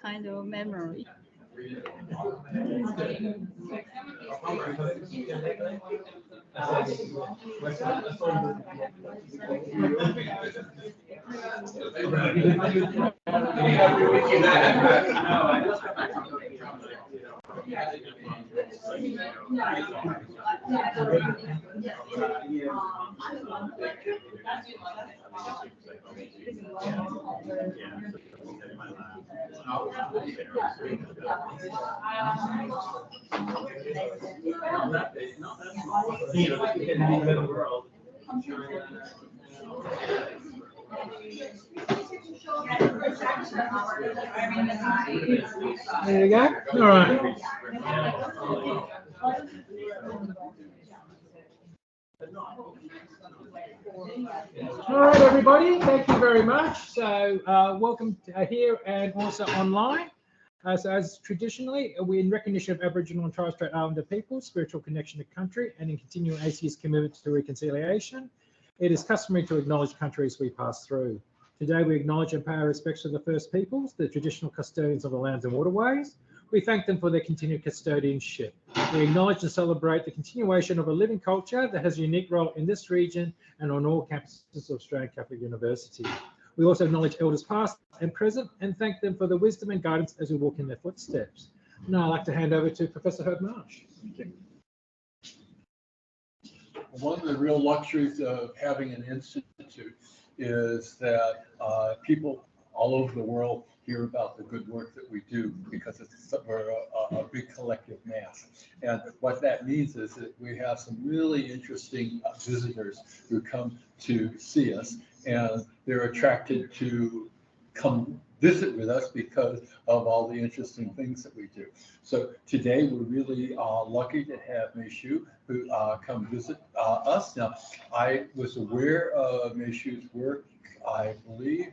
kind of memory. There you go. All right. All right, everybody. Thank you very much. So, welcome to, here and also online. So, as traditionally, we're in recognition of Aboriginal and Torres Strait Islander peoples, spiritual connection to country, and in continuing AC's commitment to reconciliation. It is customary to acknowledge countries we pass through. Today, we acknowledge and pay our respects to the First Peoples, the traditional custodians of the lands and waterways. We thank them for their continued custodianship. We acknowledge and celebrate the continuation of a living culture that has a unique role in this region and on all campuses of Australian Catholic University. We also acknowledge elders past and present and thank them for the wisdom and guidance as we walk in their footsteps. Now I'd like to hand over to Professor Herb Marsh. Thank you. One of the real luxuries of having an institute is that people all over the world hear about the good work that we do because we're a big collective mass. And what that means is that we have some really interesting visitors who come to see us, and they're attracted to come visit with us because of all the interesting things that we do. So today we're really lucky to have Shiu who come visit us. Now, I was aware of Shiu's work, I believe,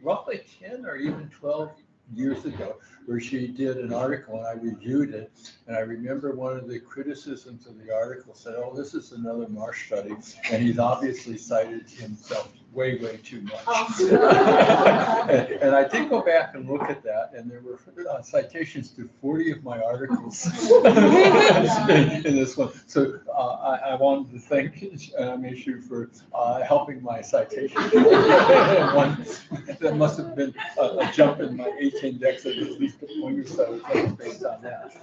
roughly 10 or even 12 years ago, where she did an article and I reviewed it. And I remember one of the criticisms of the article said, oh, this is another Marsh study. And he's obviously cited himself way too much. And I did go back and look at that, and there were citations to 40 of my articles in this one. So I wanted to thank Shiu for helping my citation. One, that must have been a jump in my H index of at least a point or so based on that.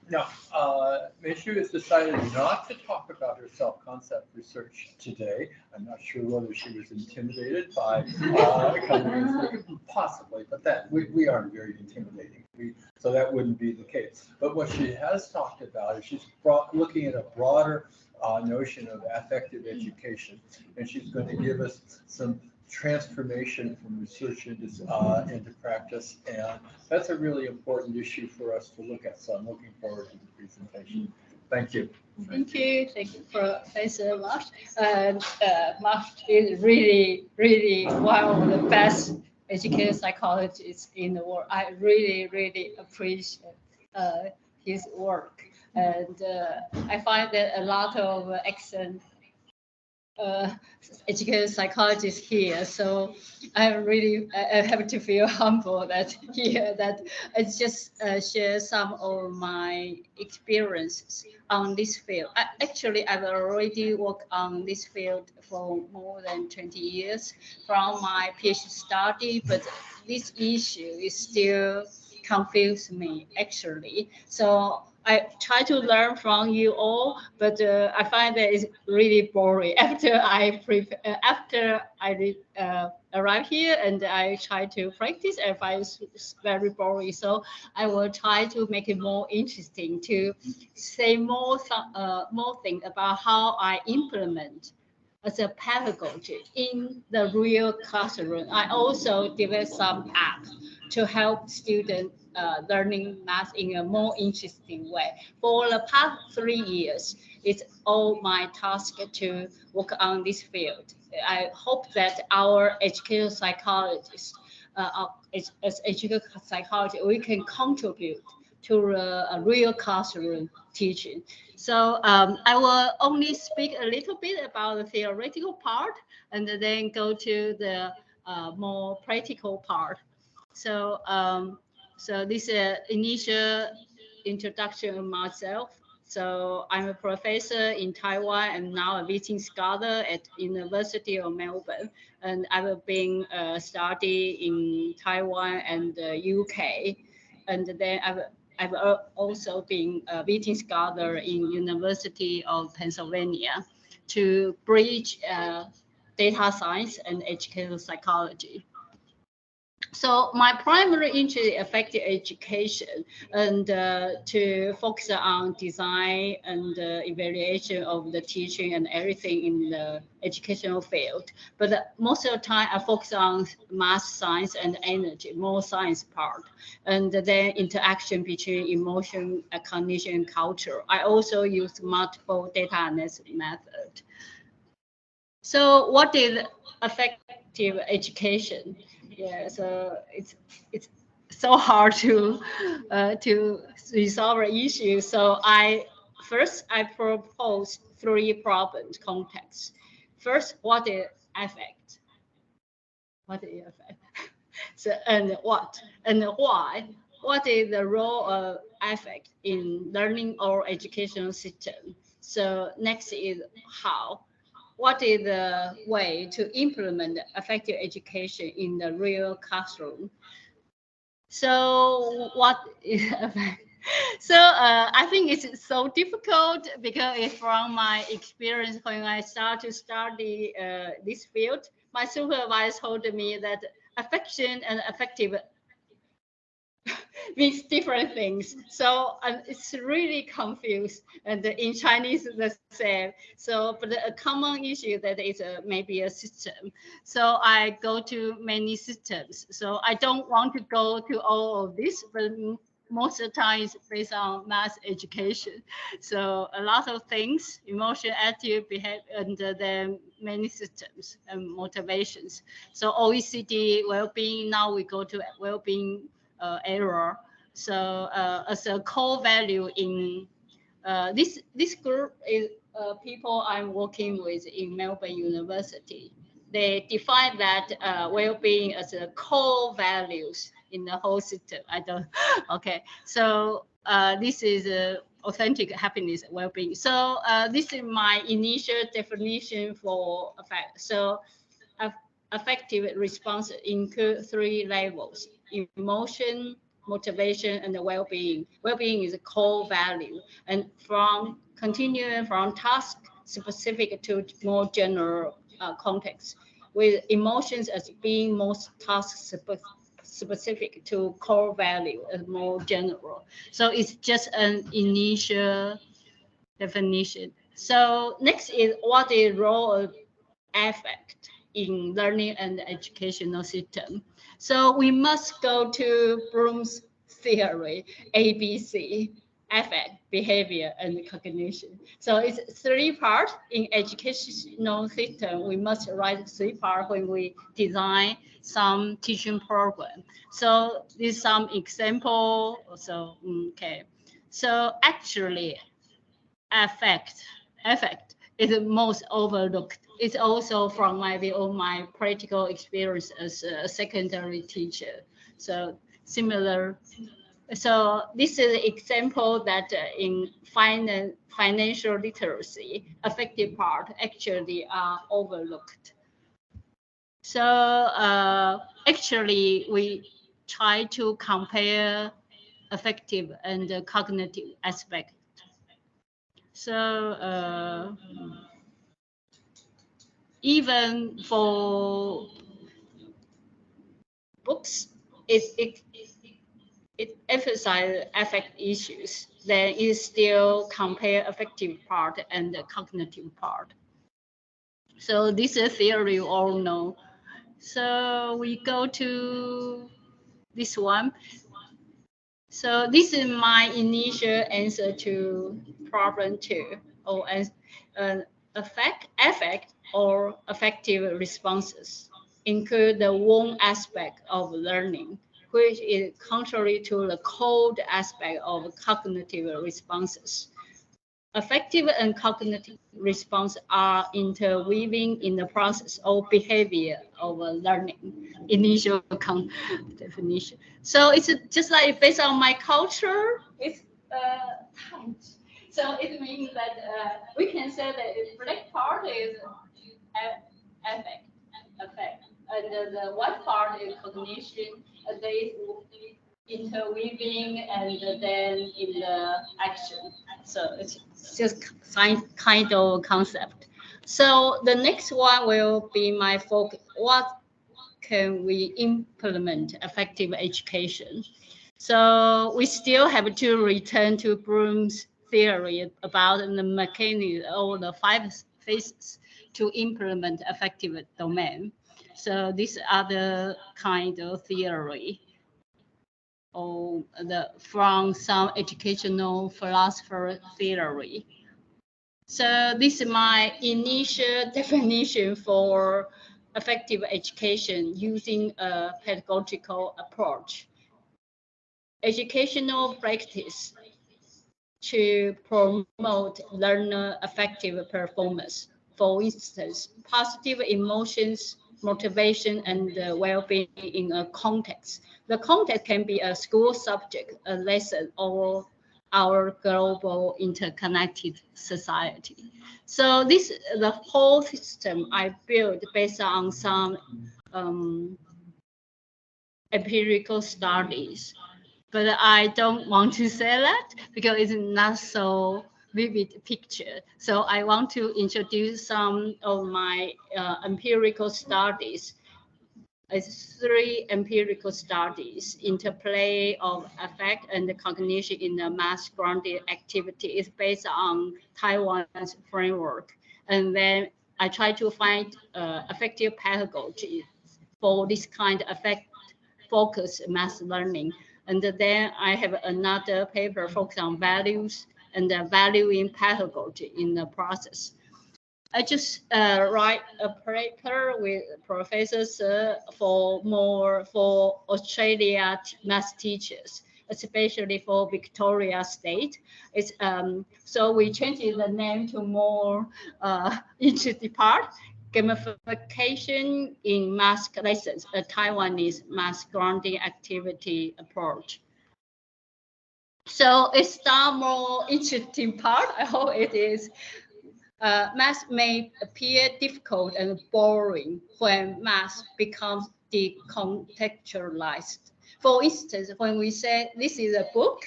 Now, Shiu has decided not to talk about her self-concept research today. I'm not sure whether she was intimidated by coming, possibly, but that we aren't very intimidating. So that wouldn't be the case. But what she has talked about is she's looking at a broader notion of affective education, and she's going to give us some transformation from research into practice, and that's a really important issue for us to look at. So I'm looking forward to the presentation. Thank you. Thank you, Professor Marsh. And Marsh is really one of the best educational psychologists in the world. I really appreciate his work, and I find that a lot of excellent educational psychologists here, so I have to feel humble that I just share some of my experiences on this field. I've already worked on this field for more than 20 years from my PhD study, but this issue is still confuse me actually. So I try to learn from you all, but I find that it's really boring after I arrive here and I try to practice. I find it's very boring. So I will try to make it more interesting, to say more things about how I implement as a pedagogy in the real classroom. I also develop some apps to help students learning math in a more interesting way. For the past 3 years, it's all my task to work on this field. I hope that our educational psychologists, as educational psychologists, we can contribute to a real classroom teaching. So I will only speak a little bit about the theoretical part and then go to the more practical part. So So this is initial introduction of myself. So I'm a professor in Taiwan and now a visiting scholar at University of Melbourne. And I've been study in Taiwan and the UK. And then I've also been a visiting scholar in University of Pennsylvania to bridge data science and educational psychology. So my primary interest is affective education and to focus on design and evaluation of the teaching and everything in the educational field. But most of the time I focus on math, science, and energy, more science part, and then interaction between emotion, cognition, and culture. I also use multiple data analysis method. So what is affective education? Yeah, so it's so hard to resolve an issue. So I propose three problems contexts. First, what is affect? What is affect? So and what and why? What is the role of affect in learning or educational system? So next is how. What is the way to implement effective education in the real classroom? So what is so I think it's so difficult because it's from my experience when I start to study this field. My supervisor told me that affection and affective means different things. So it's really confused. And in Chinese, the same. So, but a common issue that is maybe a system. So I go to many systems. So I don't want to go to all of this, but most of the time it's based on math education. So a lot of things, emotion, attitude, behavior, and then many systems and motivations. So OECD, well-being, now we go to well-being error. So as a core value in this group is people I'm working with in Melbourne University. They define that well-being as a core values in the whole system. I don't. Okay, so this is authentic happiness, well-being. So this is my initial definition for affect. So affective response include three levels: emotion, motivation, and the well-being. Well-being is a core value, and from continuing from task specific to more general context, with emotions as being most task specific to core value and more general. So it's just an initial definition. So next is what is role of affect in learning and educational system. So we must go to Bloom's theory, ABC, affect, behavior, and cognition. So it's three parts in educational system. We must write three parts when we design some teaching program. So this is some example. So okay. So actually, affect is the most overlooked. It's also from my view, my practical experience as a secondary teacher. So similar. So this is an example that in financial literacy, affective part actually are overlooked. So actually, we try to compare affective and cognitive aspect. So even for books, it emphasizes affect issues. Then it still compare affective part and the cognitive part. So this is theory you all know. So we go to this one. So this is my initial answer to problem 2, or as affect or affective responses include the warm aspect of learning, which is contrary to the cold aspect of cognitive responses. affective and cognitive response are interweaving in the process of behavior of learning. Initial definition. So it's just like based on my culture, it's tight. So it means that we can say that the black part is affect, and the white part is cognition. They interweaving and then in the action. So it's just kind of concept. So the next one will be my focus. What can we implement effective education? So we still have to return to Bloom's theory about the mechanism or the 5 phases to implement effective domain. So these are the kind of theory or from some educational philosopher theory. So this is my initial definition for effective education using a pedagogical approach. Educational practice to promote learner effective performance. For instance, positive emotions, motivation, and well-being in a context. The context can be a school subject, a lesson, or our global interconnected society. So the whole system I built based on some empirical studies. But I don't want to say that because it's not so vivid picture. So I want to introduce some of my empirical studies. It's 3 empirical studies. Interplay of affect and cognition in the mass grounded activity is based on Taiwan's framework. And then I try to find effective pedagogy for this kind of affect focused mass learning. And then I have another paper focused on values and valuing pedagogy in the process. I just write a paper with professors for Australia math teachers, especially for Victoria State. It's so we changed the name to more interesting part. Gamification in math lessons, a Taiwanese math grounding activity approach. So it's the more interesting part. I hope it is. Math may appear difficult and boring when math becomes decontextualized. For instance, when we say this is a book,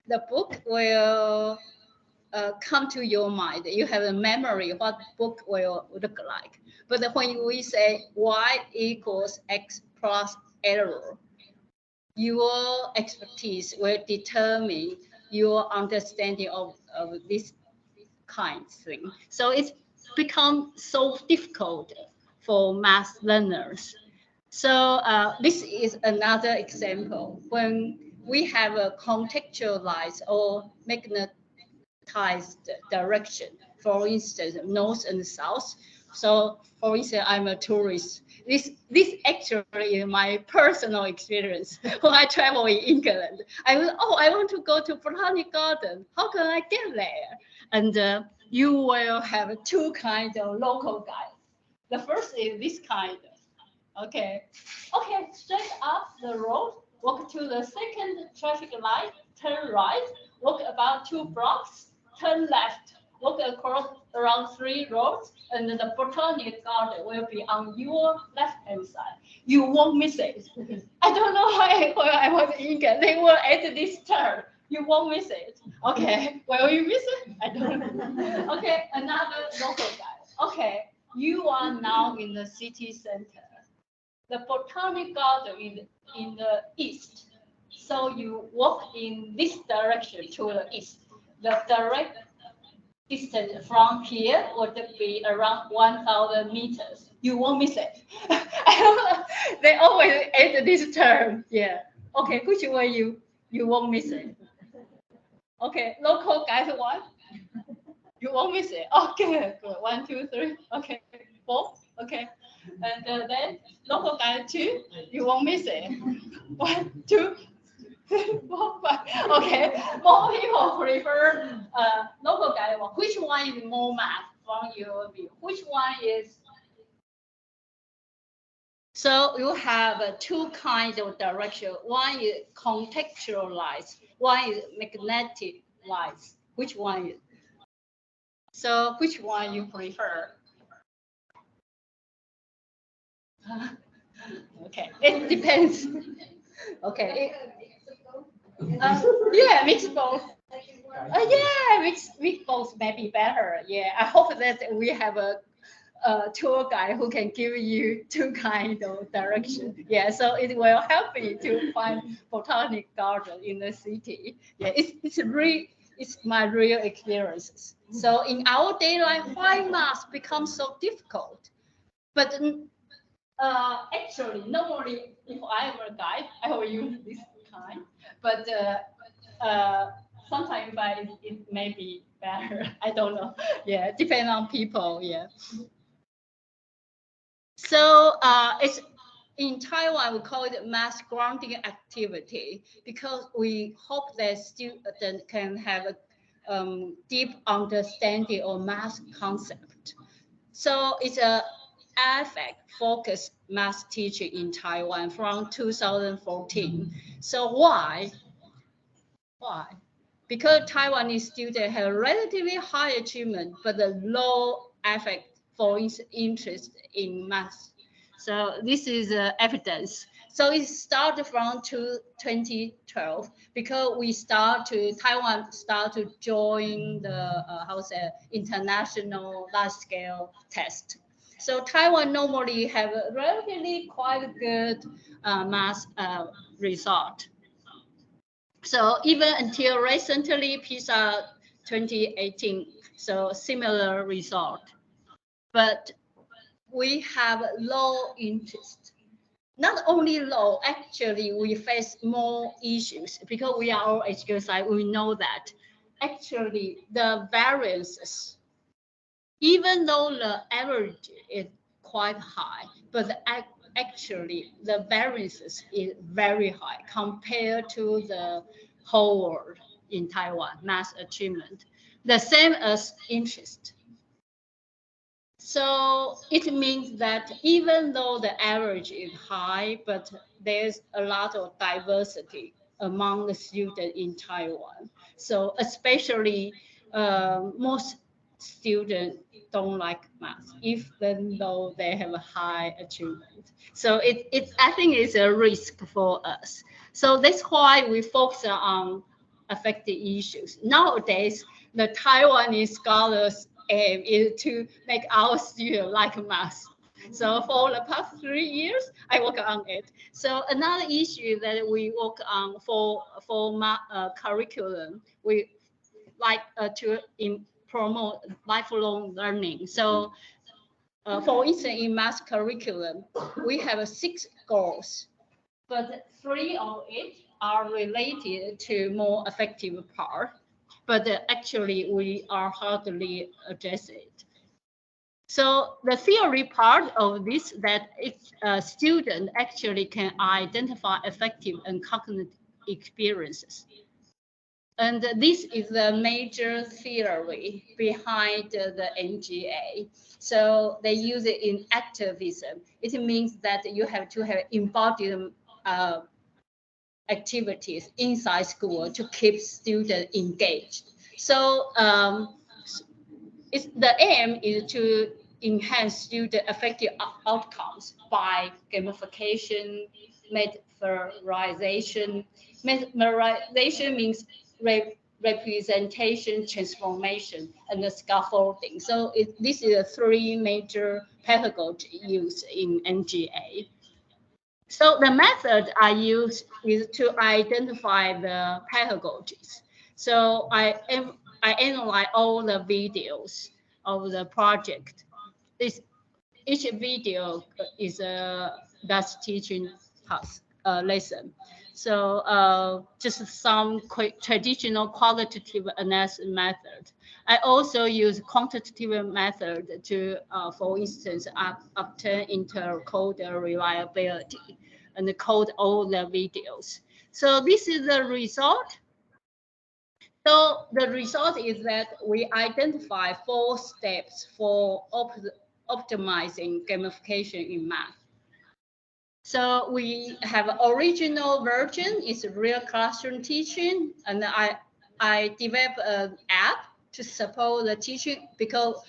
the book will come to your mind. You have a memory of what book will look like. But when we say y equals x plus error, your expertise will determine your understanding of this kind of thing. So it's become so difficult for math learners. So this is another example. When we have a contextualized or magnetized direction, for instance, north and south. So for instance, I'm a tourist. This actually is my personal experience. When I travel in England, I want to go to Botanic Garden. How can I get there? And you will have 2 kinds of local guides. The first is this kind. Okay, straight up the road, walk to the second traffic light, turn right, walk about 2 blocks, turn left, walk across around 3 roads, and the Botanic Garden will be on your left-hand side. You won't miss it. I don't know why when I was in England, they will add this turn. You won't miss it. Okay, will you miss it? I don't know. Okay, another local guide. Okay, you are now in the city center. The Botanic Garden is in the east. So you walk in this direction to the east. The direct distance from here would be around 1,000 meters. You won't miss it. They always add this term. Yeah. Okay, which way you won't miss it. Okay, local guide 1. You won't miss it. Okay, good. 1, 2, 3. Okay, 4. Okay. And then local guide 2, you won't miss it. 1, 2, Okay, more people prefer local guided one. Which one is more math from your view? Which one is? So you have two kinds of direction. One is contextualized, one is magneticized. Which one is? So which one you prefer? Okay, it depends. Okay. Yeah, mix both. Yeah, mix both may be better. Yeah, I hope that we have a tour guide who can give you two kind of direction. Yeah, so it will help me to find botanic garden in the city. Yeah, it's my real experiences. So in our daily life, why math becomes so difficult? But actually, normally, if I were a guide, I will use this kind. But sometimes it may be better. I don't know. Yeah, depend on people. Yeah. So it's in Taiwan, we call it mass grounding activity because we hope that students can have a deep understanding of math concept. So it's a affect focused math teaching in Taiwan from 2014. So why? Why? Because Taiwanese students have relatively high achievement, but a low affect for interest in math. So this is evidence. So it started from 2012 because Taiwan start to join the international large scale test. So Taiwan normally have a relatively quite good math result. So even until recently, PISA 2018, so similar result. But we have low interest. Not only low, actually we face more issues because we are all education side, we know that. Actually, the variances, even though the average is quite high, but actually the variances is very high compared to the whole world in Taiwan, mass achievement. The same as interest. So it means that even though the average is high, but there's a lot of diversity among the students in Taiwan. So especially most students don't like math, even though they have a high achievement. So I think it's a risk for us. So that's why we focus on affected issues. Nowadays, the Taiwanese scholars aim is to make our students like math. So for the past 3 years, I work on it. So another issue that we work on for curriculum, we like to promote lifelong learning. So for instance, in math curriculum, we have 6 goals, but 3 of it are related to more effective part. But actually, we are hardly address it. So the theory part of this, that student actually can identify effective and cognitive experiences. And this is the major theory behind the NGA. So they use it in activism. It means that you have to have embodied activities inside school to keep students engaged. So the aim is to enhance student effective outcomes by gamification, methodization. Methodization means representation, transformation, and the scaffolding. So this is the 3 major pedagogy used in NGA. So the method I use is to identify the pedagogies. So I analyze all the videos of the project. Each video is a that's teaching task lesson. So just some quick traditional qualitative analysis method. I also use quantitative method to, for instance, obtain intercode reliability and code all the videos. So this is the result. So the result is that we identify 4 steps for optimizing gamification in math. So we have original version, it's real classroom teaching, and I developed an app to support the teaching because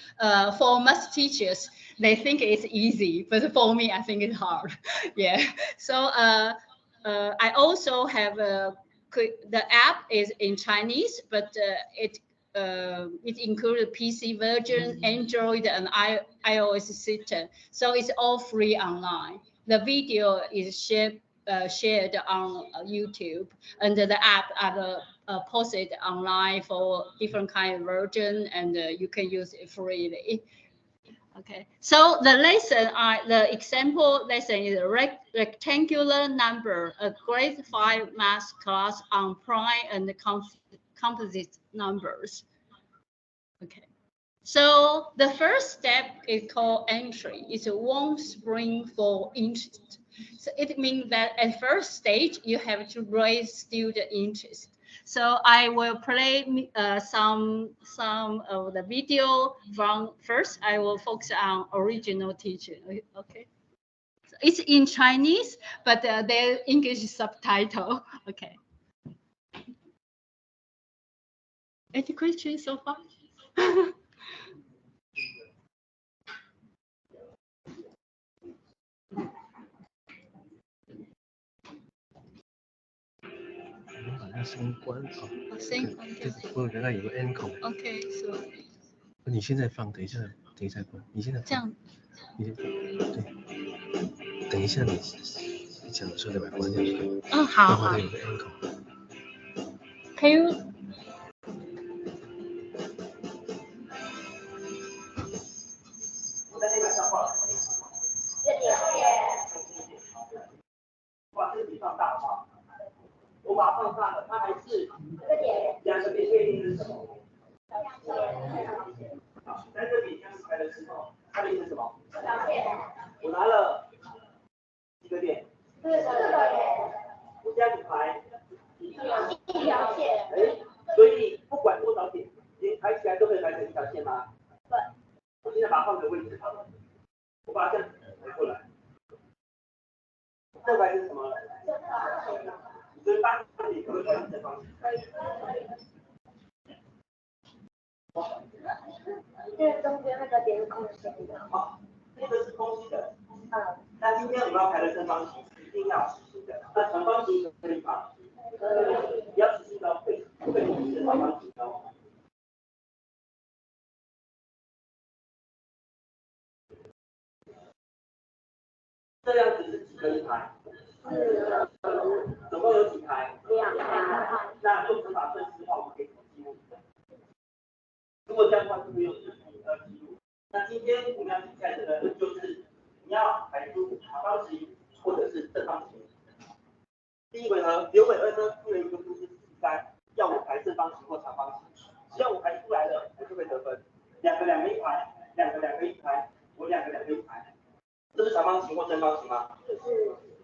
for most teachers, they think it's easy, but for me, I think it's hard. Yeah. So I also have the app is in Chinese, but it includes PC version, Android, and iOS system. So it's all free online. The video is shared on YouTube, and the app are posted online for different kind of version, and you can use it freely. Okay, so the lesson, the example lesson is a rectangular number, a grade 5 math class on prime and composite numbers. Okay, so the first step is called entry. It's a warm spring for interest. So it means that at first stage, you have to raise student interest. So I will play some of the video from first. I will focus on original teaching. Okay, so it's in Chinese, but there's English subtitle. Okay. Any questions so far? 把那声音关好。声音关掉。我原来有个 N 孔。OK， 所以。你现在放，等一下关。你现在这样。你对，等一下你讲的时候再把它关掉就可以。嗯，好。它有个 N 孔。Can you？ 把这个笔放大化，我把它放大了，它还是两个笔对应是什么？好，在这笔相排的时候，它变成什么？我拿了几个点？4个点。我这样子排，一条线。所以不管多少点，连排起来都可以排成一条线吗？对。我现在把它换个位置好了，我把它这样排过来。 这排是什么？所以8个点可不可以排成正方形？因为中间那个点是空心的。好，那个是空心的。那今天我们要排的正方形一定要实心的。那长方形可以吗？可以。不要实心的，会是长方形的。这样子是几个一排？ 总共有几排？2排。那用乘法分式的话，我们可以怎么记录？如果这样的话，就会用1、2记录。那今天我们要比赛的呢，就是你要排出长方形或者是正方形。第一回合，刘伟恩呢出了一个数字43，要我排正方形或长方形。只要我排出来了，我就会得分。两个一排，两个一排，我两个一排。这是长方形或正方形吗？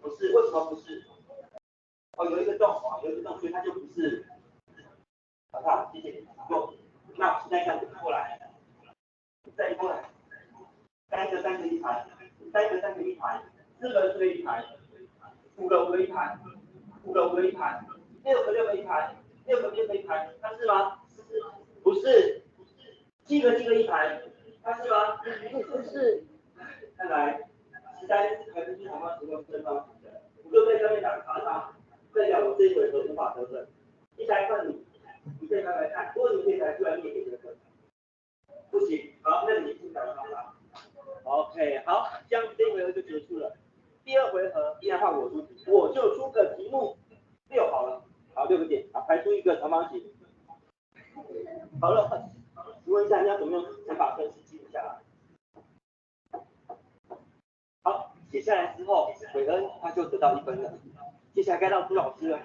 不是，为什么不是？哦，有一个洞，所以它就不是。好，谢谢。用，那我现在这样子过来，再过来，3个一排，3个一排，4个一排，5个一排，5个一排，6个一排，6个一排，它是吗？不是。7个一排，它是吗？不是。看来13是排出长方形或正方形的，我就在上面打叉叉，代表我这一回合无法得分。一台看你可以看看，如果你可以排出来，你也可以得分。不行，好，那你先打叉叉。OK， 好，这样这一回合就结束了。第二回合依然换我出题，我就出个题目6好了，好6个点，好排出一个长方形。好了，请问一下你要怎么用乘法分式记录下来？好，写下来之后，伟恩他就得到1分了。接下来该到朱老师了。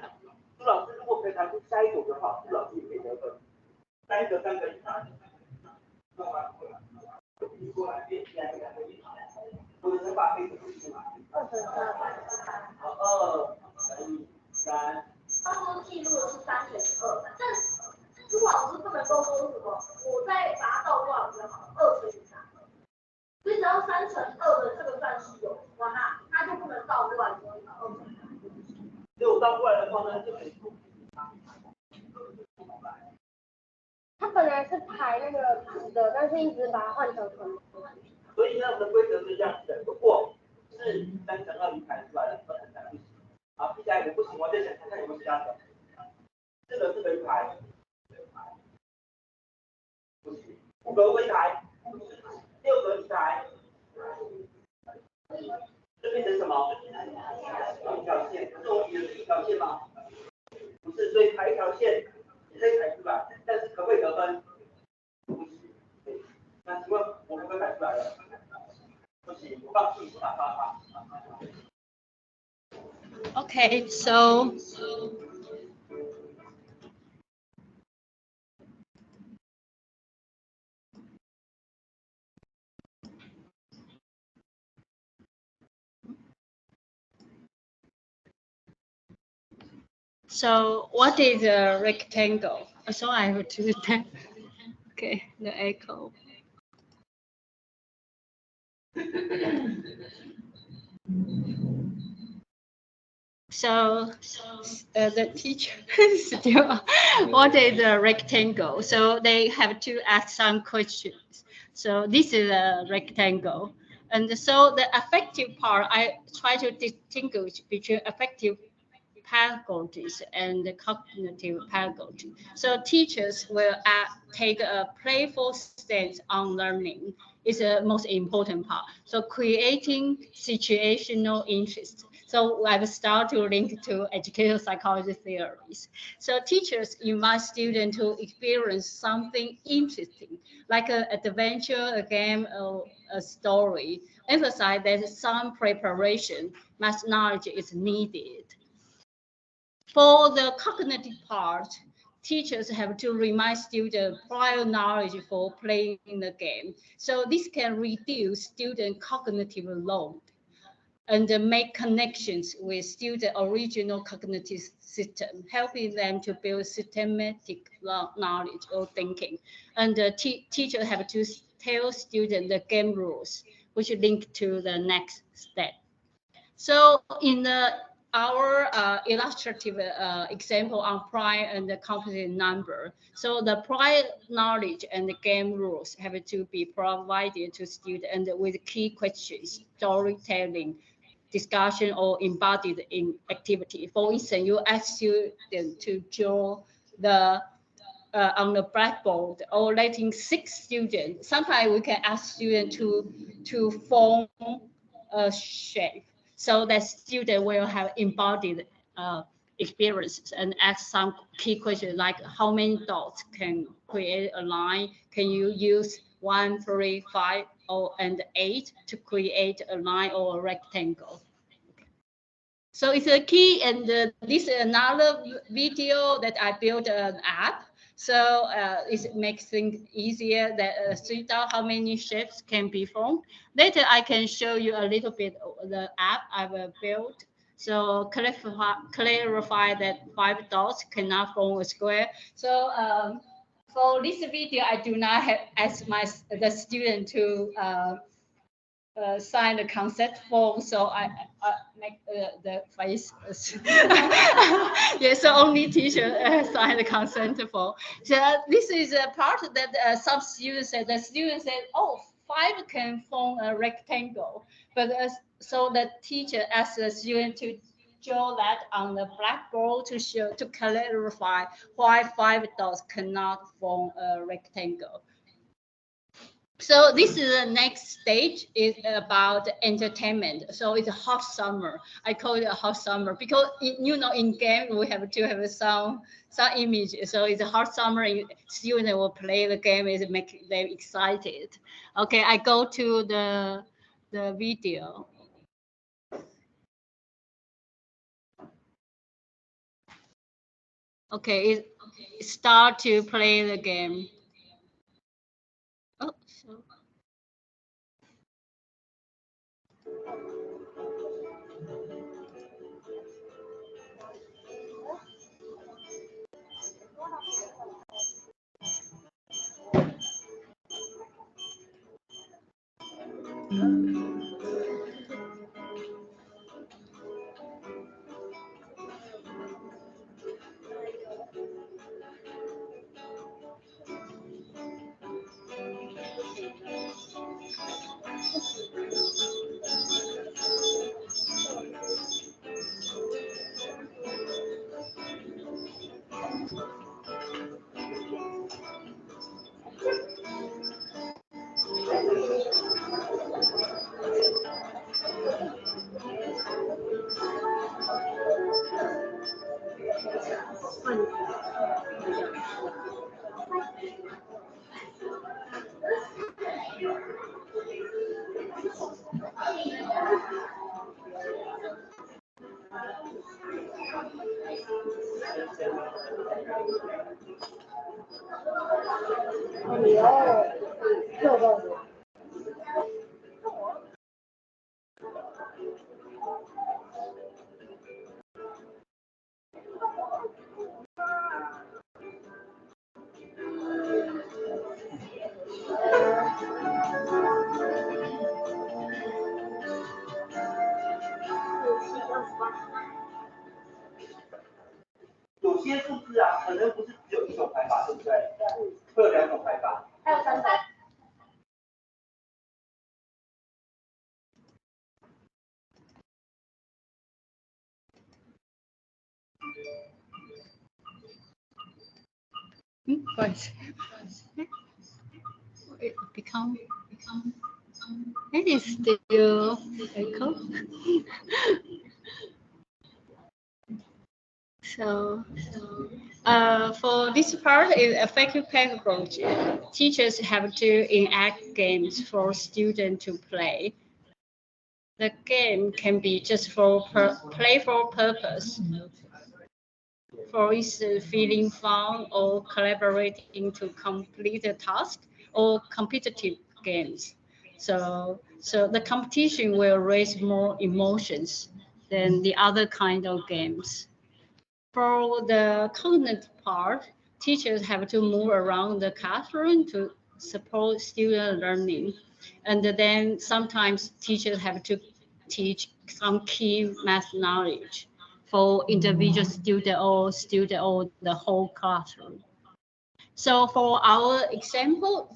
朱老师如果可以排出下一组的话，朱老师也可以得分。3个一排，弄完过来，过来变2个一排。我的乘法可以怎么记吗？2乘3。好，2乘以3果倒过来的话呢，就等于他本来是排那个直的，但是一直把它换成横。所以呢，我们的规则是这样子的：如果是3×2离排出来的，2×3不行。好，接下来我不行，我再想看有没有其他的。这个是离排，不行。5个为排，6个离排，这变成什么？一条线。可是我们比的是一条线吗？不是，所以排一条线也可以排出来，但是可不可以得分？不行。那请问我可不可以排出来了？不行，我放弃，我打发。Okay, so what is a rectangle? So I have to that. Okay, the echo. So the teacher still, what is a rectangle? So they have to ask some questions. So this is a rectangle. And so the affective part, I try to distinguish between affective pedagogies and the cognitive pedagogy. So teachers will take a playful stance on learning is the most important part. So creating situational interest. So I've started to link to educational psychology theories. So teachers invite students to experience something interesting, like an adventure, a game, or a story. Emphasize that some preparation, much knowledge is needed. For the cognitive part, teachers have to remind students prior knowledge for playing the game. So this can reduce student cognitive load and make connections with student original cognitive system, helping them to build systematic knowledge or thinking. And the teacher have to tell students the game rules, which link to the next step. So in our illustrative example on prior and the composite number. So the prior knowledge and the game rules have to be provided to students and with key questions, storytelling, discussion, or embodied in activity. For instance, you ask students to draw the on the blackboard or letting 6 students. Sometimes we can ask students to form a shape so that student will have embodied experiences and ask some key questions like how many dots can create a line? Can you use 1, 3, 5, and 8 to create a line or a rectangle? So it's a key, and this is another video that I built an app. So it makes things easier that see out how many shapes can be formed. Later, I can show you a little bit of the app I've built. So clarify that 5 dots cannot form a square. So for this video, I do not have ask the student to sign the consent form, so I make the face. Yes, so only teacher sign the consent form. So this is a part that some students said. The student said, "Oh, 5 can form a rectangle," but so the teacher asked the student to draw that on the blackboard to clarify why 5 dots cannot form a rectangle. So this is the next stage is about entertainment. So it's a hot summer. I call it a hot summer because in game we have to have some image. So it's a hot summer. Students will play the game. It make them excited. Okay, I go to the video. Okay, start to play the game. Oh, so. 有些数字啊，可能不是只有一种排法，对不对？会有2种排法。还有3种。But it it is still echo. So, for this part is affective pedagogy. Teachers have to enact games for students to play. The game can be just for playful purpose. For instance, feeling fun or collaborating to complete a task, or competitive games. So the competition will raise more emotions than the other kind of games. For the cognitive part, teachers have to move around the classroom to support student learning. And then sometimes teachers have to teach some key math knowledge for individual student or the whole classroom. So for our example,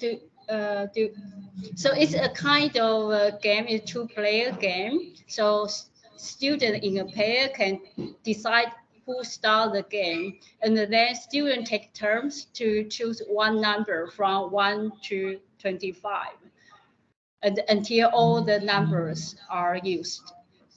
so it's a kind of a game, a two-player game. So student in a pair can decide who start the game, and then students take turns to choose one number from 1 to 25, and until all the numbers are used.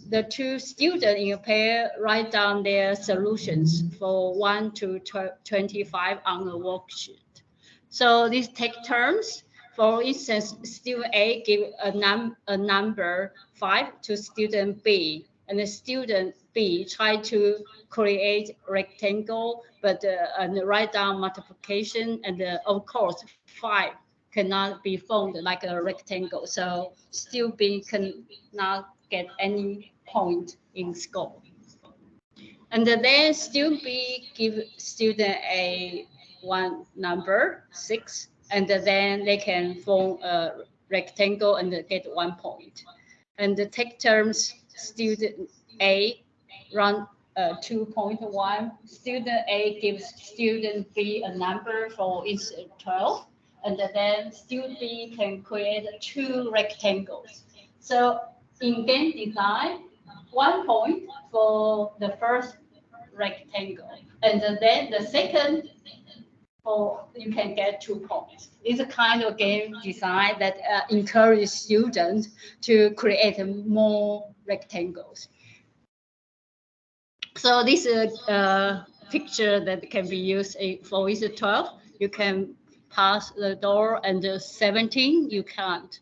The two students in a pair write down their solutions for 1 to 25 on a worksheet. So these take turns. For instance, student A give a number 5 to student B, and the student B try to create rectangle, but and write down multiplication, and of course 5 cannot be formed like a rectangle. So student B cannot get any point in score. And then student B give student A one number 6, and then they can form a rectangle and get 1 point. And the take turns, student A run 2.1. Student A gives student B a number for instance 12, and then student B can create 2 rectangles. So in game design, 1 point for the first rectangle, and then the second, for you can get 2 points. It's a kind of game design that encourages students to create more rectangles. So this is a picture that can be used for is 12. You can pass the door, and 17 you can't.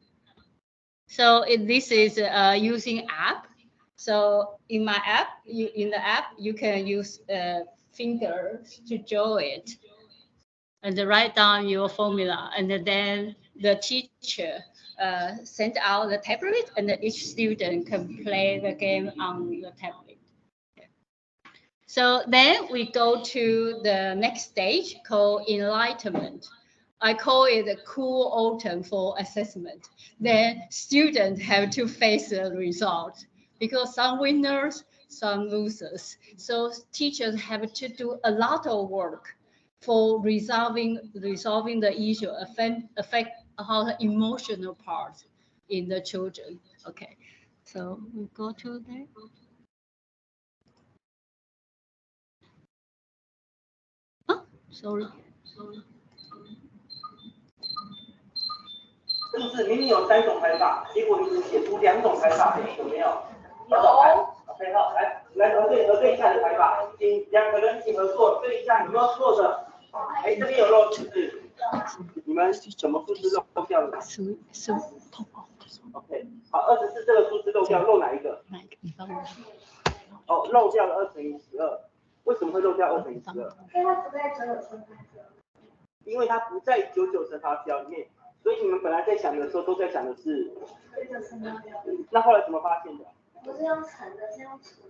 So this is using app. So in my app, in the app, you can use fingers to draw it and write down your formula. And then the teacher send out the tablet, and each student can play the game on the tablet. So then we go to the next stage called enlightenment. I call it a cool autumn for assessment. Then students have to face the result, because some winners, some losers. So teachers have to do a lot of work for resolving the issue, affect how the emotional part in the children. Okay, so we go to there. Oh, sorry. 是不是明明有3种排法，结果你只写出2种排法，有没有？有。OK， 好，来核对一下你的排法，请两个人一起合作，对一下有没有错的。哎，这边有漏数字，你们什么数字漏掉了？OK， 好，24这个数字漏掉，漏哪一个？哦，漏掉了2乘以12。为什么会漏掉2乘以12？因为它不在99乘法表里面，所以你们本来在想的时候都在想的是。那后来怎么发现的？不是用乘的，是用除。